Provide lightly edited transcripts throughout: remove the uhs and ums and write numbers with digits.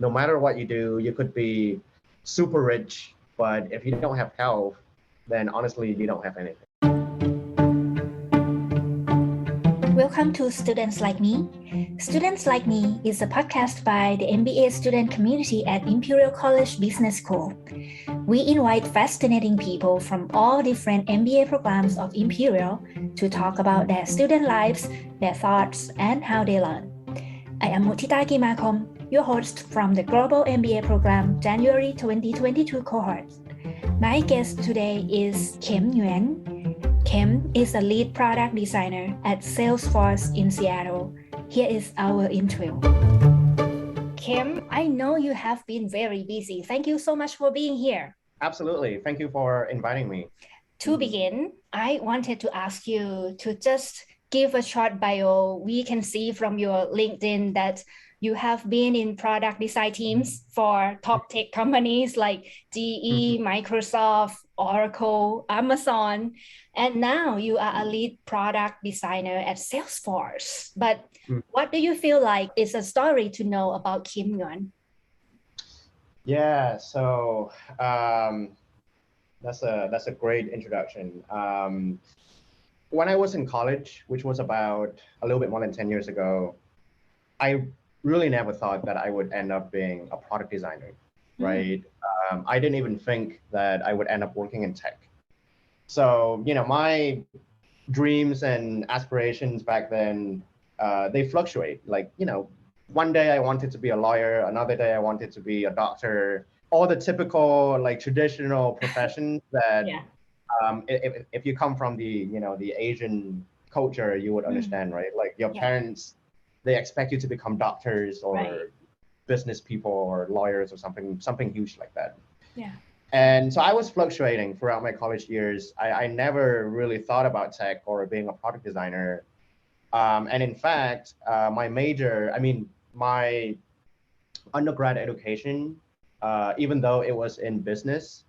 no matter what you do, you could be super rich, but if you don't have health, then honestly, you don't have anything. Welcome to Students Like Me. Students Like Me is a podcast by the MBA student community at Imperial College Business School. We invite fascinating people from all different MBA programs of Imperial to talk about their student lives, their thoughts, and how they learn. I am Mutita Gimakom, your host from the Global MBA program January 2022 cohort. My guest today is Khiem Nguyen. Khiem is a lead product designer at Salesforce in Seattle. Here is our intro. Khiem, I know you have been very busy. Thank you so much for being here. Absolutely. Thank you for inviting me. To begin, I wanted to ask you to just give a short bio. We can see from your LinkedIn that you have been in product design teams for top tech companies like GE, Microsoft, Oracle, Amazon, and now you are a lead product designer at Salesforce. But what do you feel like is a story to know about Khiem Nguyen? Yeah, so that's a great introduction. When I was in college, which was about a little bit more than 10 years ago, I really never thought that I would end up being a product designer, right? I didn't even think that I would end up working in tech. So, my dreams and aspirations back then, they fluctuate. Like, one day I wanted to be a lawyer, another day I wanted to be a doctor, all the typical, like traditional professions that if you come from the Asian culture, you would understand, right? Like your parents, they expect you to become doctors or business people or lawyers or something huge like that. Yeah. And so I was fluctuating throughout my college years. I never really thought about tech or being a product designer. And in fact, my undergrad education, even though it was in business,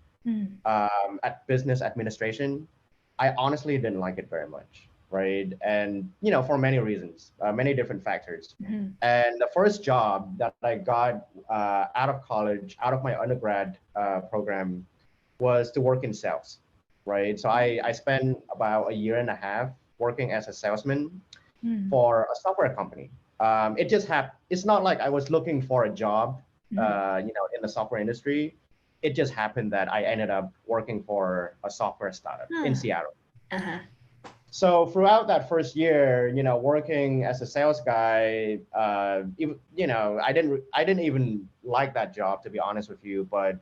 at business administration, I honestly didn't like it very much, right? And, for many reasons, many different factors. And the first job that I got out of college, out of my undergrad program, was to work in sales, right? So I spent about a year and a half working as a salesman for a software company. It just happened. It's not like I was looking for a job, in the software industry. It just happened that I ended up working for a software startup in Seattle. So throughout that first year, working as a sales guy, I didn't even like that job, to be honest with you, but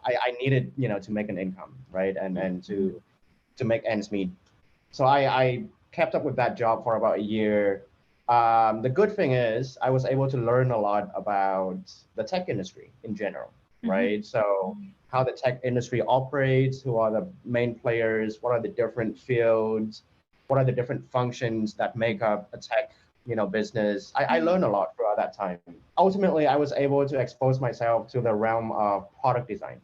I needed, to make an income, right? And to make ends meet. So I kept up with that job for about a year. The good thing is I was able to learn a lot about the tech industry in general, right? So how the tech industry operates, who are the main players, what are the different fields, what are the different functions that make up a tech, business. I learned a lot throughout that time. Ultimately, I was able to expose myself to the realm of product design,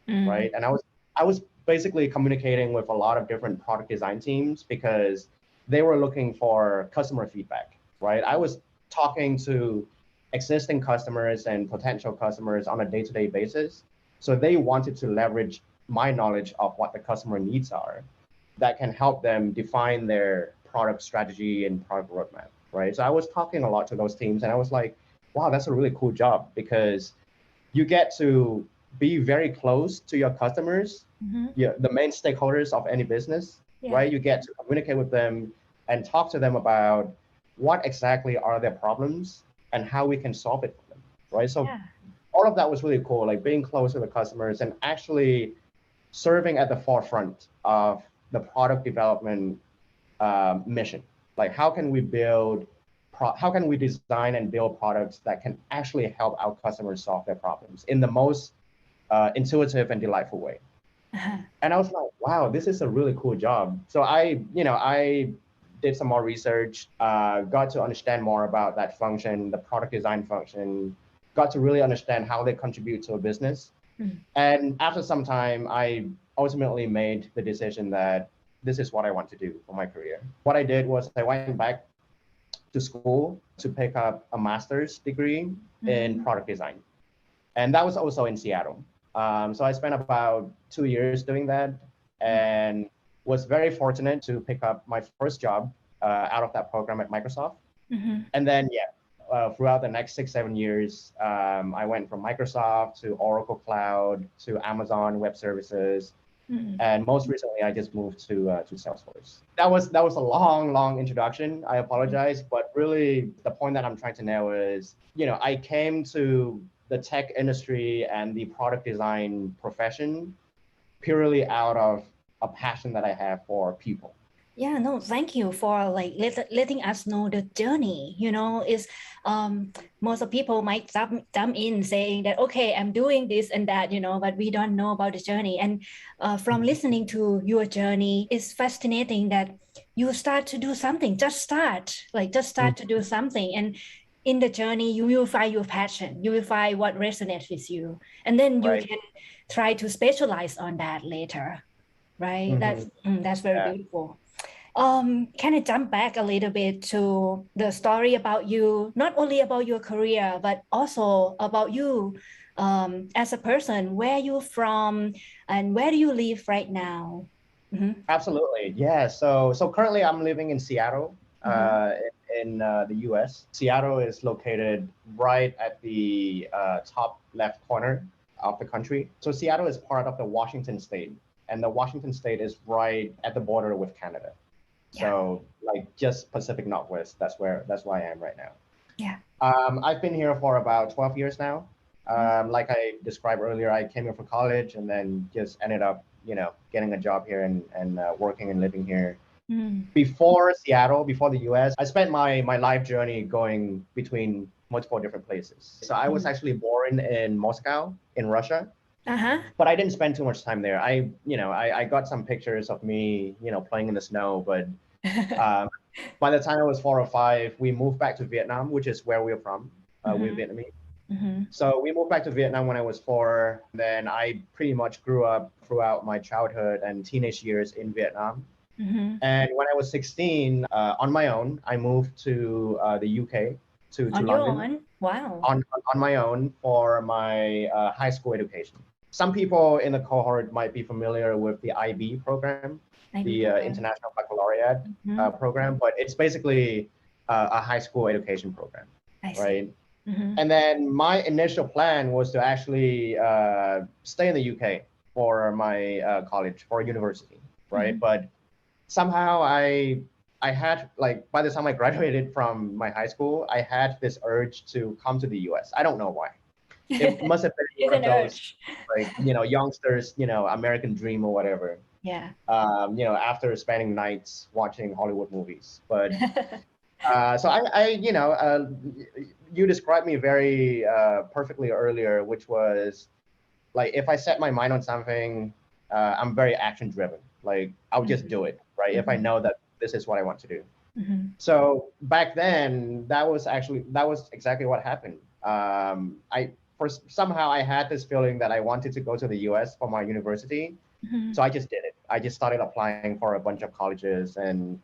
right? And I was basically communicating with a lot of different product design teams because they were looking for customer feedback, right? I was talking to existing customers and potential customers on a day-to-day basis. So they wanted to leverage my knowledge of what the customer needs are that can help them define their product strategy and product roadmap, right? So I was talking a lot to those teams and I was like, wow, that's a really cool job because you get to be very close to your customers, the main stakeholders of any business, right? You get to communicate with them and talk to them about what exactly are their problems and how we can solve it for them, right? So all of that was really cool, like being close to the customers and actually serving at the forefront of the product development mission. Like how can we design and build products that can actually help our customers solve their problems in the most intuitive and delightful way. And I was like, wow, this is a really cool job. So I did some more research, got to understand more about that function, the product design function, got to really understand how they contribute to a business. And after some time, I ultimately made the decision that this is what I want to do for my career. What I did was I went back to school to pick up a master's degree in product design. And that was also in Seattle. So I spent about 2 years doing that and was very fortunate to pick up my first job out of that program at Microsoft. And then, throughout the next 6-7 years, I went from Microsoft to Oracle Cloud to Amazon Web Services. And most recently, I just moved to Salesforce. That was a long introduction. I apologize, but really the point that I'm trying to nail is, I came to the tech industry and the product design profession purely out of a passion that I have for people. Yeah, no, thank you for like letting us know the journey. Is most of people might jump in saying that, okay, I'm doing this and that, but we don't know about the journey. And from listening to your journey, it's fascinating that you start to do something, just start to do something. And in the journey, you will find your passion, you will find what resonates with you. And then you can try to specialize on that later, right? That's very beautiful. Can I jump back a little bit to the story about you, not only about your career, but also about you as a person, where you're from and where do you live right now? Absolutely. Yeah. So currently I'm living in Seattle, in the US. Seattle is located right at the top left corner of the country. So Seattle is part of the Washington state, and the Washington state is right at the border with Canada. So like just Pacific Northwest, that's where I am right now. Yeah. I've been here for about 12 years now. Like I described earlier, I came here for college and then just ended up, getting a job here and working and living here. Before Seattle, before the US, I spent my life journey going between multiple different places. So I was actually born in Moscow, in Russia. But I didn't spend too much time there. I got some pictures of me, playing in the snow. But by the time I was 4 or 5, we moved back to Vietnam, which is where we're from. We're Vietnamese. So we moved back to Vietnam when I was 4. Then I pretty much grew up throughout my childhood and teenage years in Vietnam. And when I was 16, on my own, I moved to the UK, to on London. Your own? Wow. On my own for my high school education. Some people in the cohort might be familiar with the IB program, the International Baccalaureate program, but it's basically a high school education program, right? And then my initial plan was to actually stay in the UK for my college, for university, right? But somehow I had, like, by the time I graduated from my high school, I had this urge to come to the US. I don't know why. It must have been one of those, like, youngsters, American dream or whatever. Yeah. After spending nights watching Hollywood movies. But so you described me very perfectly earlier, which was like, if I set my mind on something, I'm very action driven. Like, I'll just do it, right? If I know that this is what I want to do. So back then, that was exactly what happened. Somehow I had this feeling that I wanted to go to the US for my university. So I just did it. I just started applying for a bunch of colleges and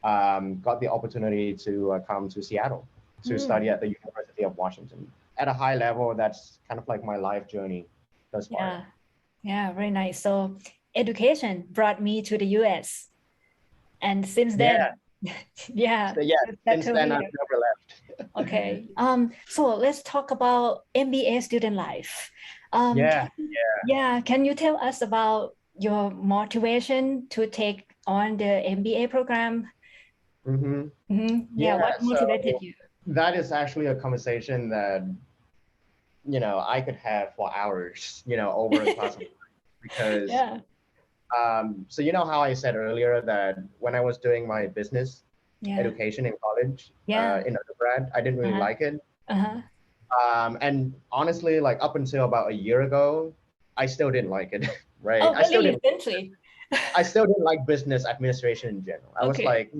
got the opportunity to come to Seattle to study at the University of Washington. At a high level, that's kind of like my life journey thus far. Yeah, very nice. So education brought me to the US. And since then, since then I've never left. Okay. So let's talk about MBA student life. Can you tell us about your motivation to take on the MBA program? What motivated you? That is actually a conversation that, I could have for hours, over a class of because so how I said earlier that when I was doing my business education in college, in undergrad, I didn't really like it. And honestly, like up until about a year ago, I still didn't like it, right? Oh, really? I still didn't like business administration in general. I was like,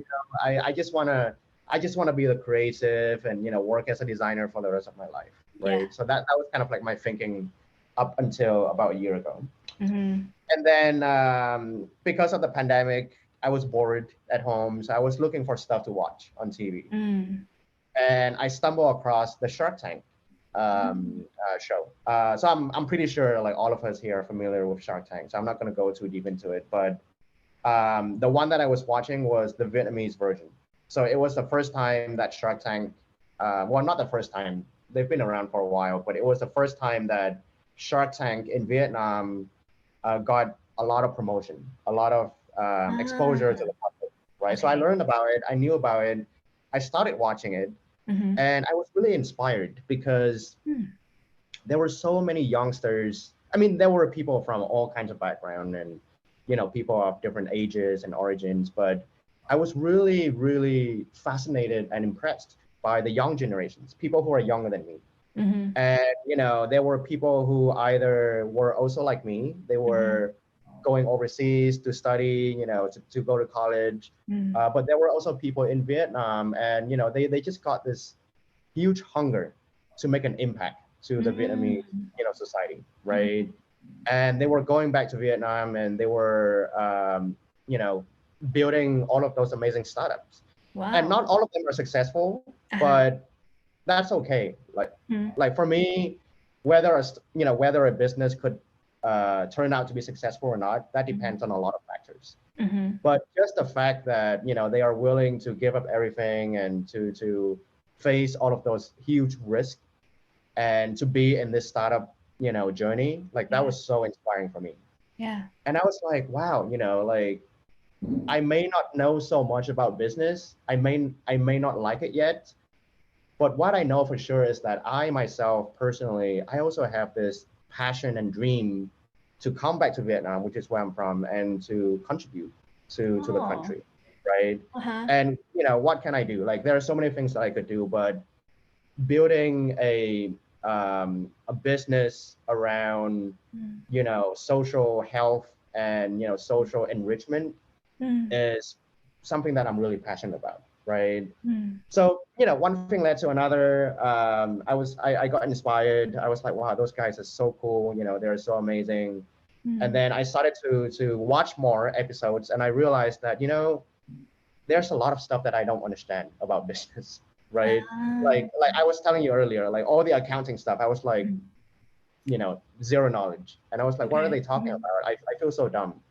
I just want to be the creative and, work as a designer for the rest of my life, right? So that was kind of like my thinking up until about a year ago. And then because of the pandemic, I was bored at home. So I was looking for stuff to watch on TV. and I stumbled across the Shark Tank show. So I'm pretty sure like all of us here are familiar with Shark Tank. So I'm not going to go too deep into it, but the one that I was watching was the Vietnamese version. So it was the first time that Shark Tank, well, not the first time, they've been around for a while, but it was the first time that Shark Tank in Vietnam got a lot of promotion, a lot of exposure to the public, right? So I learned about it, I knew about it, I started watching it, and I was really inspired because there were so many youngsters. I mean, there were people from all kinds of background and, people of different ages and origins, but I was really, really fascinated and impressed by the young generations, people who are younger than me. And, there were people who either were also like me, they were going overseas to study, to go to college. But there were also people in Vietnam and, they just got this huge hunger to make an impact to the Vietnamese, society, right? And they were going back to Vietnam and they were, building all of those amazing startups. Wow. And not all of them are successful, but that's okay. Like for me, whether a business could turn out to be successful or not, that depends on a lot of factors. But just the fact that they are willing to give up everything and to face all of those huge risks and to be in this startup journey, like that was so inspiring for me. And I was like, wow, like I may not know so much about business, I may not like it yet, but what I know for sure is that I myself personally, I also have this passion and dream to come back to Vietnam, which is where I'm from, and to contribute to the country, right? And what can I do? Like there are so many things that I could do, but building a business around social health and social enrichment is something that I'm really passionate about, right? So one thing led to another. I got inspired. I was like, wow, those guys are so cool, they're so amazing. And then I started to watch more episodes, and I realized that there's a lot of stuff that I don't understand about business, right? Like I was telling you earlier, like all the accounting stuff, I was like, zero knowledge. And I was like, what are they talking about? I feel so dumb.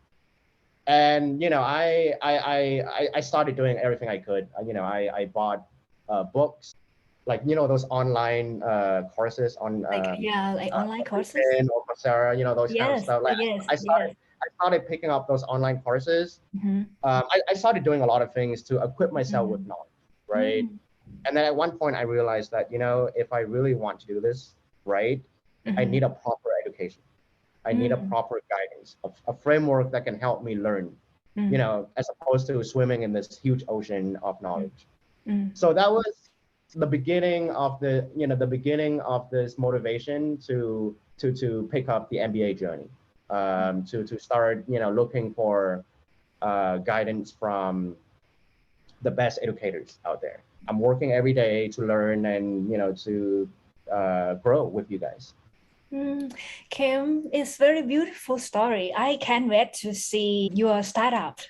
And I started doing everything I could. I bought books, like those online courses on online courses or Coursera, those kind of stuff. Like I started picking up those online courses. I started doing a lot of things to equip myself with knowledge, right? And then at one point I realized that if I really want to do this right, I need a proper education. I need a proper guidance, a framework that can help me learn, as opposed to swimming in this huge ocean of knowledge. So that was the beginning of the beginning of this motivation to pick up the MBA journey, to start looking for guidance from the best educators out there. I'm working every day to learn and to grow with you guys. Khiem, it's very beautiful story. I can't wait to see your startup,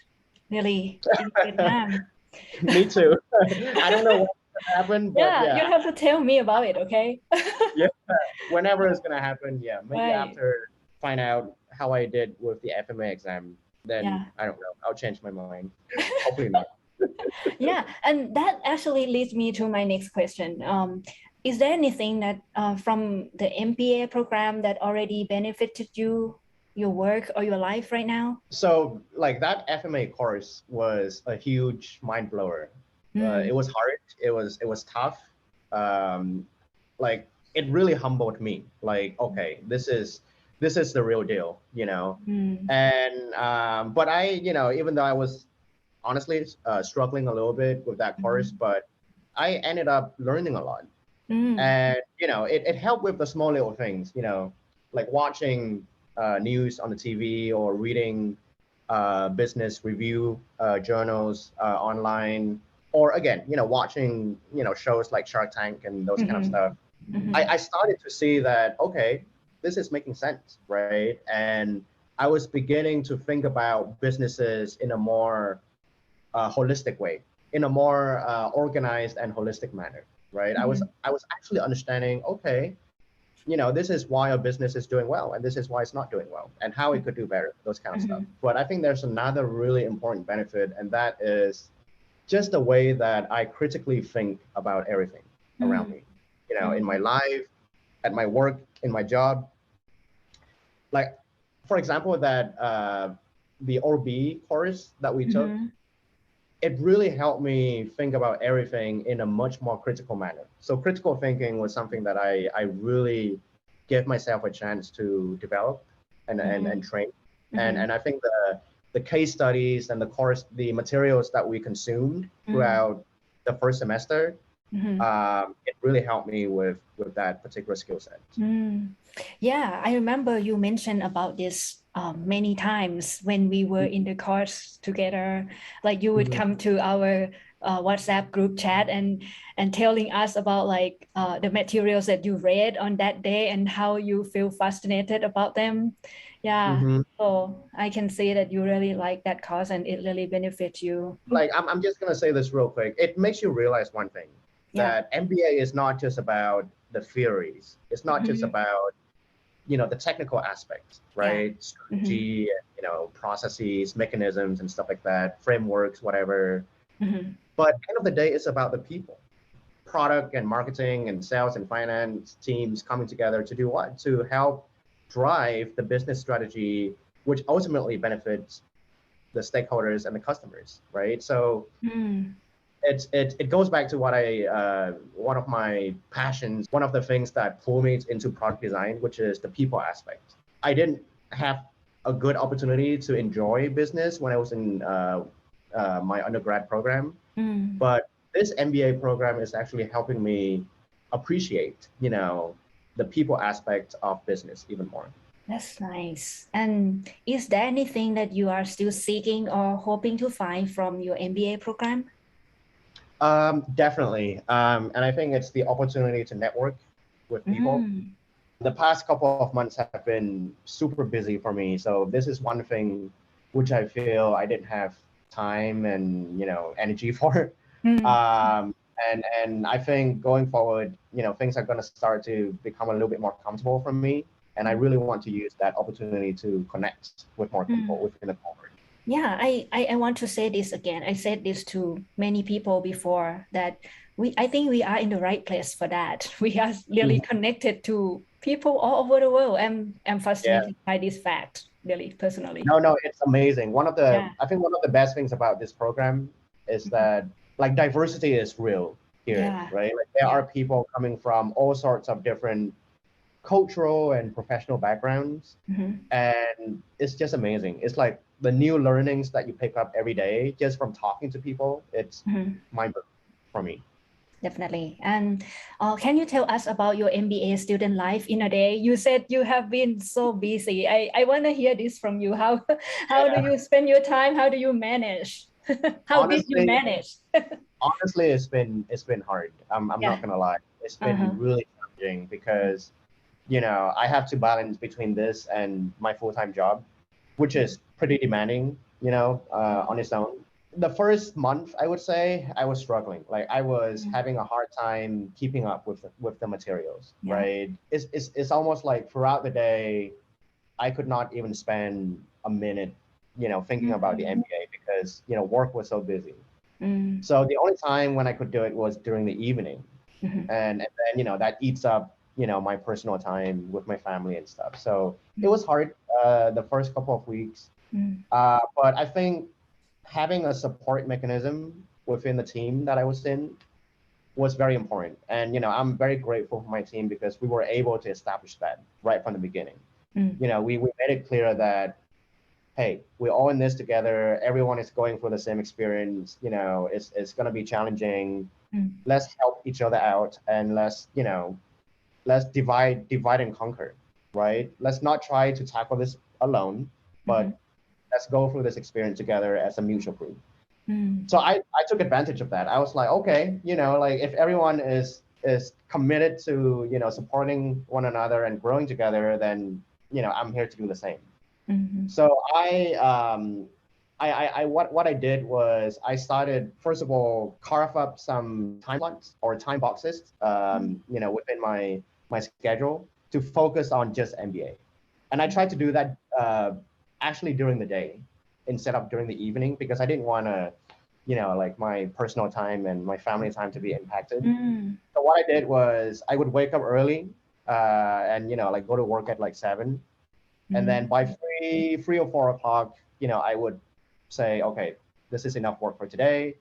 really, in Vietnam. Me too. I don't know what's gonna happen, but you have to tell me about it, okay? Yeah, whenever it's gonna happen, maybe after find out how I did with the FMA exam, then I don't know, I'll change my mind. Hopefully not. And that actually leads me to my next question. Is there anything that from the MBA program that already benefited you, your work or your life right now? So like that FMA course was a huge mind blower. It was hard. It was tough. Like it really humbled me. Like, okay, this is the real deal, And but I, even though I was honestly struggling a little bit with that course, but I ended up learning a lot. And it helped with the small little things, like watching news on the TV or reading business review journals online, or again, watching shows like Shark Tank and those kind of stuff. I started to see that, okay, this is making sense, right? And I was beginning to think about businesses in a more holistic way, in a more organized and holistic manner. right? I was actually understanding, okay, this is why a business is doing well and this is why it's not doing well and how it could do better, those kind of stuff. But I think there's another really important benefit, and that is just the way that I critically think about everything around me, in my life, at my work, in my job. Like, for example, that the OB course that we took, it really helped me think about everything in a much more critical manner. So critical thinking was something that I really gave myself a chance to develop and train. And I think the case studies and the materials that we consumed throughout the first semester, it really helped me with that particular skill set. Yeah, I remember you mentioned about this many times when we were in the course together. Like you would come to our WhatsApp group chat and telling us about like the materials that you read on that day and how you feel fascinated about them. Yeah, so I can see that you really like that course and it really benefits you. Like I'm just gonna say this real quick. It makes you realize one thing, that MBA is not just about the theories. It's not just about the technical aspects, right? Strategy, processes, mechanisms, and stuff like that, frameworks, whatever. But at the end of the day, it's about the people, product and marketing and sales and finance teams coming together to do what? To help drive the business strategy, which ultimately benefits the stakeholders and the customers, right? So it goes back to what one of my passions, one of the things that pull me into product design, which is the people aspect. I didn't have a good opportunity to enjoy business when I was in my undergrad program, but this MBA program is actually helping me appreciate, the people aspect of business even more. That's nice. And is there anything that you are still seeking or hoping to find from your MBA program? Definitely. And I think it's the opportunity to network with people. The past couple of months have been super busy for me. So this is one thing which I feel I didn't have time and, energy for. And I think going forward, things are going to start to become a little bit more comfortable for me. And I really want to use that opportunity to connect with more people within the cohort. Yeah, I want to say this again. I said this to many people before that I think we are in the right place for that. We are really connected to people all over the world. I'm fascinated by this fact, really, personally. No, it's amazing. I think one of the best things about this program is that like diversity is real here, right? Like there are people coming from all sorts of different cultural and professional backgrounds. And it's just amazing. It's like the new learnings that you pick up every day just from talking to people. It's mind-blowing for me. Definitely. And can you tell us about your MBA student life in a day? You said you have been so busy. I want to hear this from you. How do you spend your time? How do you manage? How did you manage? Honestly, it's been hard. I'm not gonna lie. It's been really challenging because I have to balance between this and my full-time job, which is pretty demanding, on its own. The first month, I would say, I was struggling. Like I was having a hard time keeping up with the materials, right? It's almost like throughout the day, I could not even spend a minute, thinking about the MBA because, work was so busy. So the only time when I could do it was during the evening. And then, that eats up, my personal time with my family and stuff. So it was hard the first couple of weeks. But I think having a support mechanism within the team that I was in was very important. And, I'm very grateful for my team because we were able to establish that right from the beginning. We made it clear that, hey, we're all in this together. Everyone is going for the same experience. It's going to be challenging. Let's help each other out and let's divide and conquer, right? Let's not try to tackle this alone, but let's go through this experience together as a mutual group. So I took advantage of that. I was like, okay, like if everyone is committed to, supporting one another and growing together, then, I'm here to do the same. So I what I did was I started, first of all, carve up some time slots or time boxes, within my schedule to focus on just MBA. And I tried to do that actually during the day instead of during the evening, because I didn't want to, like my personal time and my family time to be impacted. So what I did was I would wake up early and, like go to work at like 7. And then by 3 or 4 o'clock, I would say, okay, this is enough work for today.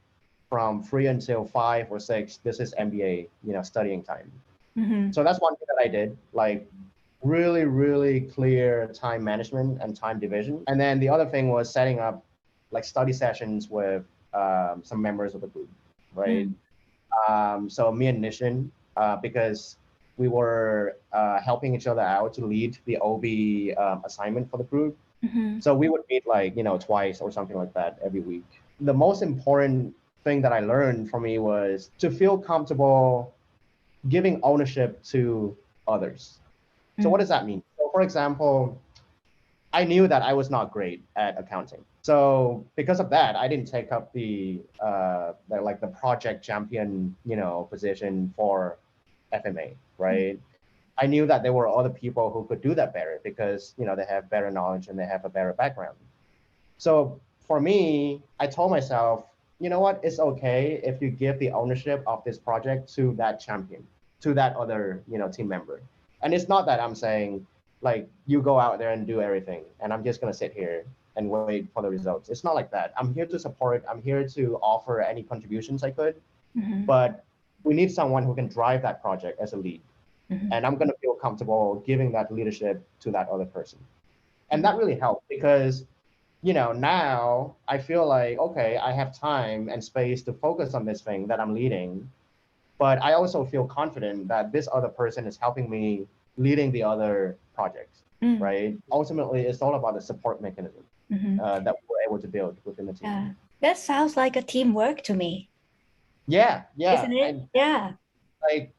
From 3 until 5 or 6, this is MBA, studying time. So that's one thing that I did, like really, really clear time management and time division. And then the other thing was setting up like study sessions with some members of the group, right? So me and Nishan, because we were helping each other out to lead the OB assignment for the group. So we would meet like, twice or something like that every week. The most important thing that I learned for me was to feel comfortable giving ownership to others. So what does that mean? So for example, I knew that I was not great at accounting. So because of that, I didn't take up the project champion, position for FMA, right? I knew that there were other people who could do that better because, they have better knowledge and they have a better background. So for me, I told myself, you know what, it's okay if you give the ownership of this project to that champion, to that other, team member. And it's not that I'm saying, like, you go out there and do everything, and I'm just going to sit here and wait for the results. It's not like that. I'm here to support. I'm here to offer any contributions I could. But we need someone who can drive that project as a lead. And I'm going to feel comfortable giving that leadership to that other person. And that really helped because, now I feel like, okay, I have time and space to focus on this thing that I'm leading. But I also feel confident that this other person is helping me leading the other projects, right? Ultimately, it's all about the support mechanism that we're able to build within the team. Yeah, that sounds like a teamwork to me. Yeah. Isn't it? Like,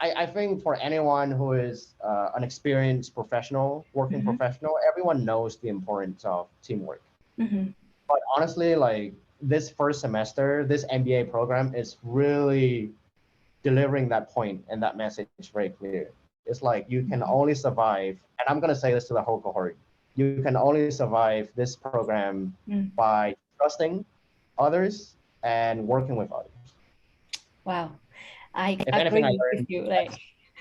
I think for anyone who is an experienced professional, working professional, everyone knows the importance of teamwork. But honestly, like this first semester, this MBA program is really delivering that point and that message very clear. It's like you can only survive, and I'm going to say this to the whole cohort, you can only survive this program by trusting others and working with others. Wow. I agree with you. Like,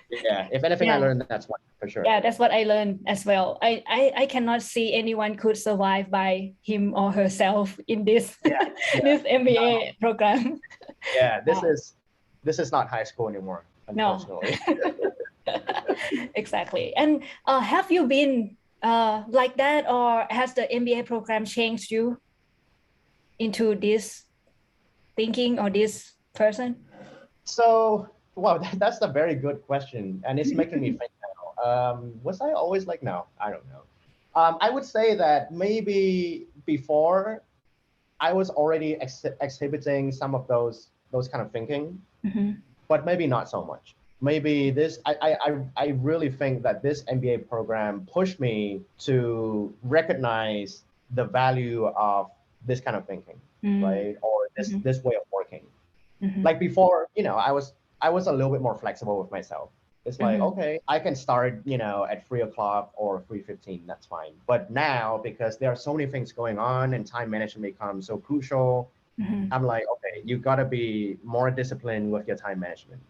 if anything I learned, that's one for sure. Yeah, that's what I learned as well. I cannot see anyone could survive by him or herself in this this MBA program. Yeah, this is not high school anymore, unfortunately. No. Exactly. And have you been like that, or has the MBA program changed you into this thinking or this person? So, wow, that's a very good question. And it's making me think now. Was I always like, no, I don't know. I would say that maybe before I was already exhibiting some of those kind of thinking, but maybe not so much. Maybe this, I really think that this MBA program pushed me to recognize the value of this kind of thinking, right? Or this way of working. Like before, I was a little bit more flexible with myself. It's like, okay, I can start, at 3 o'clock or 3:15, that's fine. But now, because there are so many things going on and time management becomes so crucial, I'm like, okay, you gotta be more disciplined with your time management.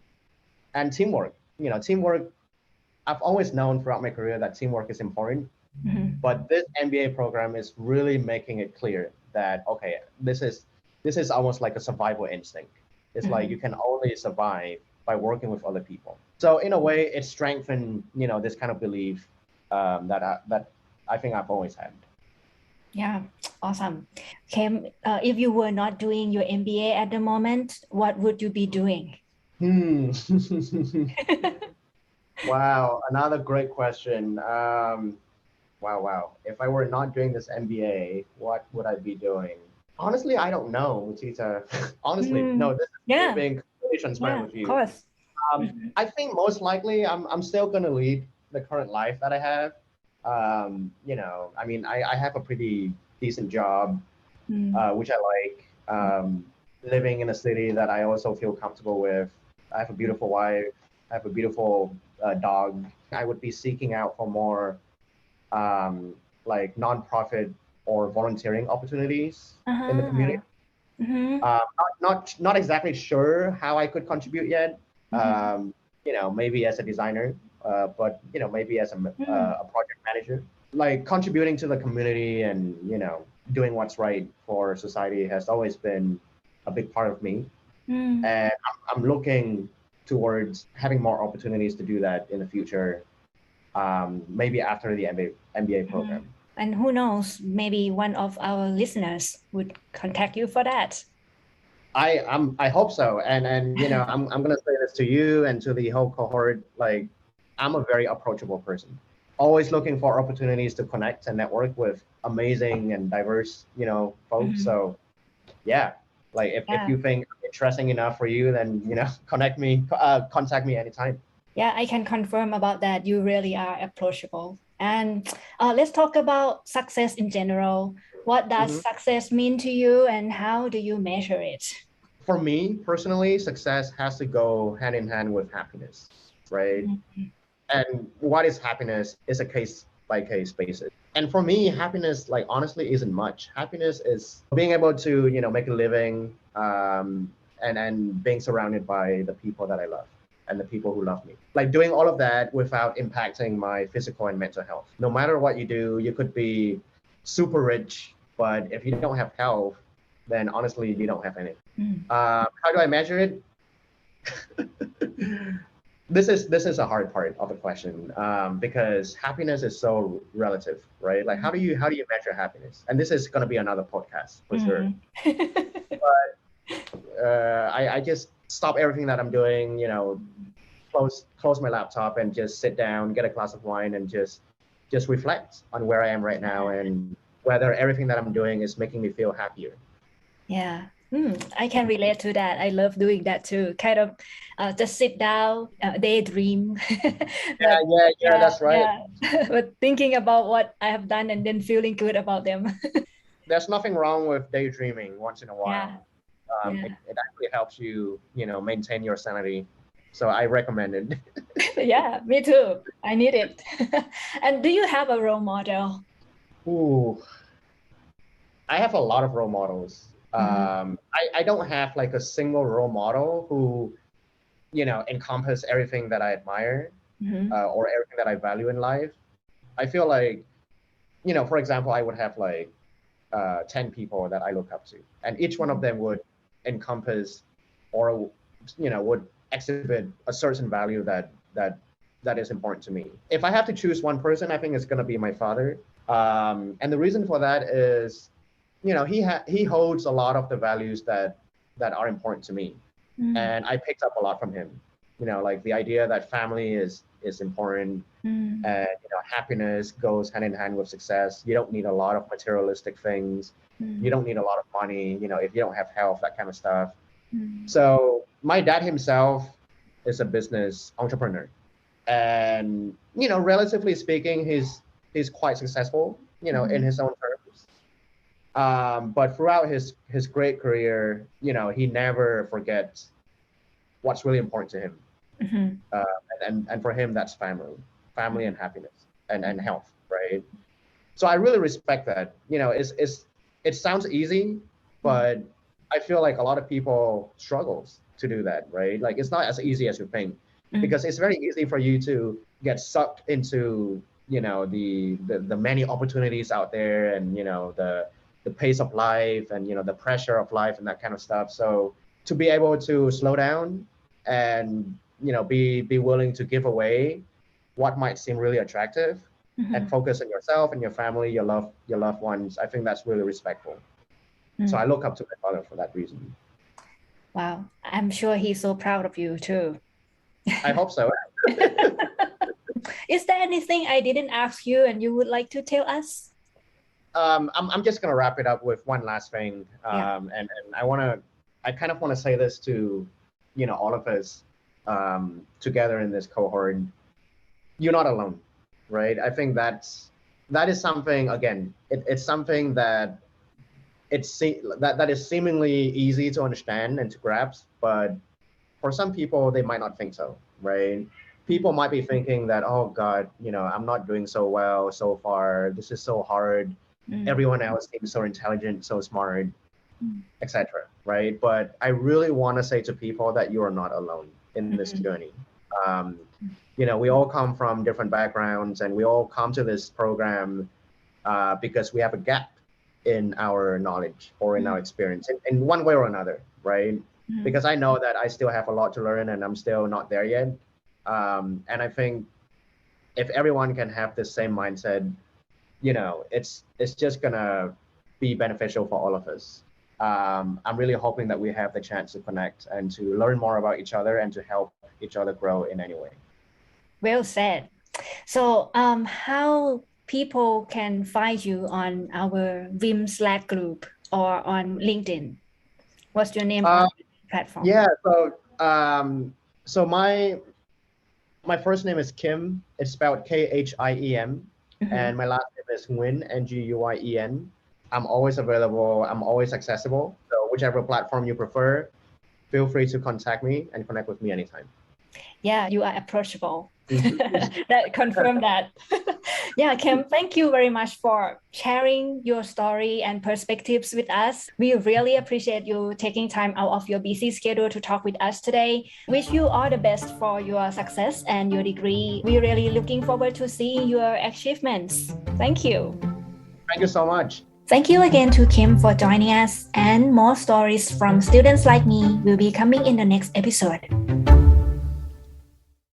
And teamwork, teamwork, I've always known throughout my career that teamwork is important. But this MBA program is really making it clear that, okay, this is almost like a survival instinct. It's like you can only survive by working with other people. So in a way, it strengthened, this kind of belief that I think I've always had. Yeah, awesome. Khiem, if you were not doing your MBA at the moment, what would you be doing? Wow, another great question. Wow. If I were not doing this MBA, what would I be doing? Honestly, I don't know, Tita. Honestly, no, this is being completely transparent with you. Of course. I think most likely I'm still going to lead the current life that I have. I mean, I have a pretty decent job. which I like. Living in a city that I also feel comfortable with. I have a beautiful wife. I have a beautiful dog. I would be seeking out for more like nonprofit or volunteering opportunities in the community. Not exactly sure how I could contribute yet. Maybe as a designer, but maybe as a project manager. Like contributing to the community and doing what's right for society has always been a big part of me, and I'm looking towards having more opportunities to do that in the future. Maybe after the MBA program. And who knows, maybe one of our listeners would contact you for that. I hope so, and I'm gonna say this to you and to the whole cohort. Like, I'm a very approachable person, always looking for opportunities to connect and network with amazing and diverse folks. So yeah, like if you think I'm interesting enough for you, then contact me anytime. Yeah, I can confirm about that. You really are approachable. And let's talk about success in general. What does success mean to you and how do you measure it? For me personally, success has to go hand in hand with happiness, right? And what is happiness is a case by case basis. And for me, happiness, like honestly, isn't much. Happiness is being able to, make a living, and being surrounded by the people that I love and the people who love me. Like doing all of that without impacting my physical and mental health. No matter what you do, you could be super rich, but if you don't have health, then honestly, you don't have anything. How do I measure it? This is a hard part of the question, because happiness is so relative, right? Like how do you measure happiness? And this is going to be another podcast for sure. But I just stop everything that I'm doing, close my laptop and just sit down, get a glass of wine, and just reflect on where I am right now and whether everything that I'm doing is making me feel happier. Yeah. I can relate to that. I love doing that too. Kind of just sit down, daydream. Yeah, that's right. Yeah. But thinking about what I have done and then feeling good about them. There's nothing wrong with daydreaming once in a while. Yeah. It actually helps you, maintain your sanity. So I recommend it. Yeah, me too. I need it. And do you have a role model? Ooh, I have a lot of role models. I don't have like a single role model who, encompass everything that I admire or everything that I value in life. I feel like, for example, I would have like 10 people that I look up to, and each one of them would encompass or, would exhibit a certain value that is important to me. If I have to choose one person, I think it's going to be my father. And the reason for that is, he holds a lot of the values that are important to me, and I picked up a lot from him. Like the idea that family is important, and happiness goes hand in hand with success. You don't need a lot of materialistic things. You don't need a lot of money. If you don't have health, that kind of stuff. So my dad himself is a business entrepreneur, and relatively speaking, he's quite successful. In his own terms. But throughout his great career, he never forgets what's really important to him. And for him, that's family and happiness and health, right? So I really respect that. It sounds easy, but I feel like a lot of people struggles to do that, right? Like it's not as easy as you think, because it's very easy for you to get sucked into the many opportunities out there, and the pace of life, and the pressure of life and that kind of stuff. So to be able to slow down and be willing to give away what might seem really attractive and focus on yourself and your family, your loved ones, I think that's really respectful. So I look up to my father for that reason. Wow, I'm sure he's so proud of you too. I hope so. Is there anything I didn't ask you and you would like to tell us? I'm just gonna wrap it up with one last thing, and I kind of want to say this to all of us together in this cohort. You're not alone, right? I think that is something, again, it's something that that is seemingly easy to understand and to grasp, but for some people they might not think so, right? People might be thinking that, oh God, I'm not doing so well so far. This is so hard. Everyone else seems so intelligent, so smart, etc. Right? But I really want to say to people that you are not alone in this journey. We all come from different backgrounds, and we all come to this program because we have a gap in our knowledge or in our experience in one way or another, right? Because I know that I still have a lot to learn and I'm still not there yet. And I think if everyone can have the same mindset, it's just gonna be beneficial for all of us. I'm really hoping that we have the chance to connect and to learn more about each other and to help each other grow in any way. Well said. So how people can find you on our WIM Slack group or on LinkedIn? What's your name on the platform? Yeah, so my first name is Khiem. It's spelled Khiem, and my last name is Nguyen, Nguyen. I'm always available. I'm always accessible. So whichever platform you prefer, feel free to contact me and connect with me anytime. Yeah, you are approachable. That confirm that. Yeah, Khiem, thank you very much for sharing your story and perspectives with us. We really appreciate you taking time out of your busy schedule to talk with us today. Wish you all the best for your success and your degree. We're really looking forward to seeing your achievements. Thank you. Thank you so much. Thank you again to Khiem for joining us, and more stories from Students Like Me will be coming in the next episode.